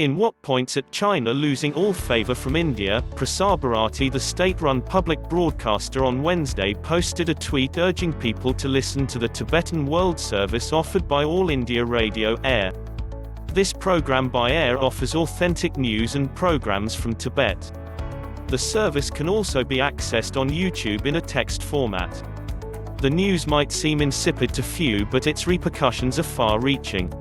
In what points at China losing all favor from India, Prasar Bharati, the state-run public broadcaster, on Wednesday posted a tweet urging people to listen to the Tibetan World Service offered by All India Radio Air. This program by air offers authentic news and programs from Tibet. The service can also be accessed on YouTube in a text format. The news might seem insipid to few, but its repercussions are far-reaching.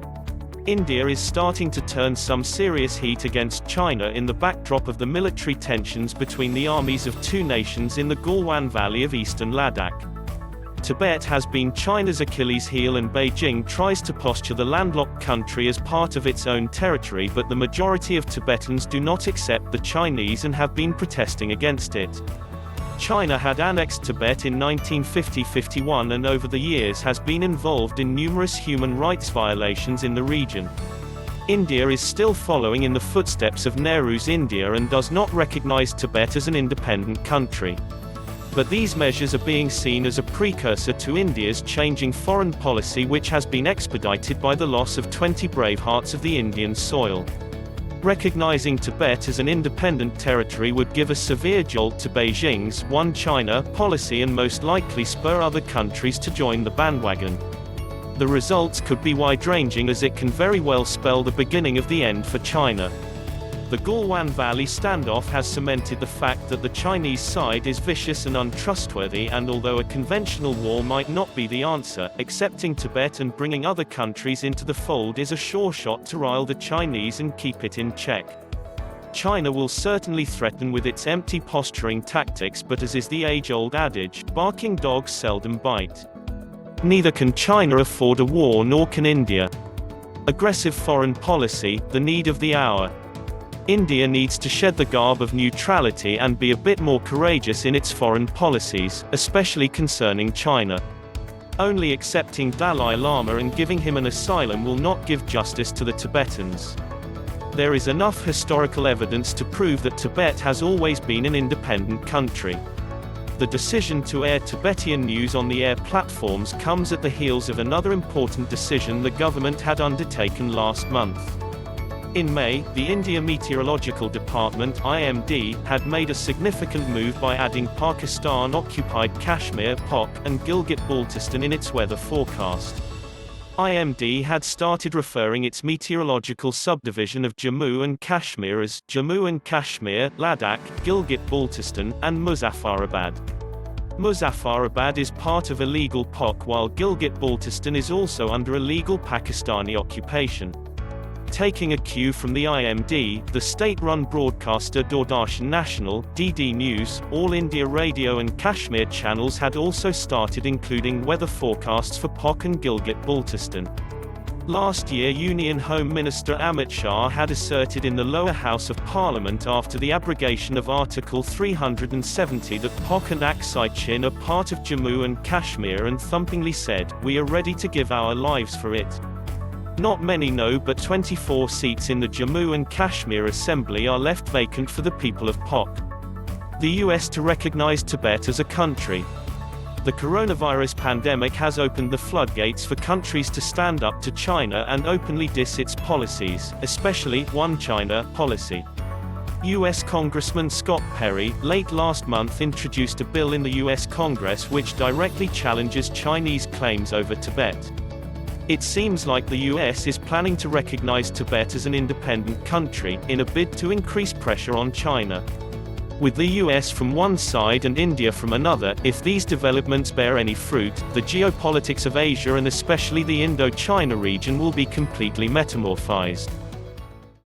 India is starting to turn some serious heat against China in the backdrop of the military tensions between the armies of two nations in the Galwan valley of Eastern Ladakh. Tibet has been China's Achilles heel, and Beijing tries to posture the landlocked country as part of its own territory, but the majority of Tibetans do not accept the Chinese and have been protesting against it. China had annexed Tibet in 1950-51 and over the years has been involved in numerous human rights violations in the region. India is still following in the footsteps of Nehru's India and does not recognize Tibet as an independent country. But these measures are being seen as a precursor to India's changing foreign policy, which has been expedited by the loss of 20 brave hearts of the Indian soil. Recognizing Tibet as an independent territory would give a severe jolt to Beijing's One China policy and most likely spur other countries to join the bandwagon. The results could be wide-ranging, as it can very well spell the beginning of the end for China. The Galwan Valley standoff has cemented the fact that the Chinese side is vicious and untrustworthy, and although a conventional war might not be the answer, accepting Tibet and bringing other countries into the fold is a sure shot to rile the Chinese and keep it in check. China will certainly threaten with its empty posturing tactics, but as is the age-old adage, barking dogs seldom bite. Neither can China afford a war, nor can India. Aggressive foreign policy, the need of the hour. India needs to shed the garb of neutrality and be a bit more courageous in its foreign policies, especially concerning China. Only accepting Dalai Lama and giving him an asylum will not give justice to the Tibetans. There is enough historical evidence to prove that Tibet has always been an independent country. The decision to air Tibetan news on the air platforms comes at the heels of another important decision the government had undertaken last month. In May, the India Meteorological Department (IMD) had made a significant move by adding Pakistan-occupied Kashmir (POK) and Gilgit-Baltistan in its weather forecast. IMD had started referring its meteorological subdivision of Jammu and Kashmir as Jammu and Kashmir, Ladakh, Gilgit-Baltistan, and Muzaffarabad. Muzaffarabad is part of illegal POK, while Gilgit-Baltistan is also under illegal Pakistani occupation. Taking a cue from the IMD, the state-run broadcaster Doordarshan National (DD News), All India Radio and Kashmir channels had also started including weather forecasts for POK and Gilgit-Baltistan. Last year, Union Home Minister Amit Shah had asserted in the lower house of Parliament after the abrogation of Article 370 that POK and Aksai Chin are part of Jammu and Kashmir, and thumpingly said, "We are ready to give our lives for it." Not many know, but 24 seats in the Jammu and Kashmir Assembly are left vacant for the people of POK. The US to recognize Tibet as a country. The coronavirus pandemic has opened the floodgates for countries to stand up to China and openly diss its policies, especially One China policy. U.S. Congressman Scott Perry, late last month, introduced a bill in the U.S. Congress which directly challenges Chinese claims over Tibet. It seems like the US is planning to recognize Tibet as an independent country, in a bid to increase pressure on China. With the US from one side and India from another, if these developments bear any fruit, the geopolitics of Asia and especially the Indo-China region will be completely metamorphized.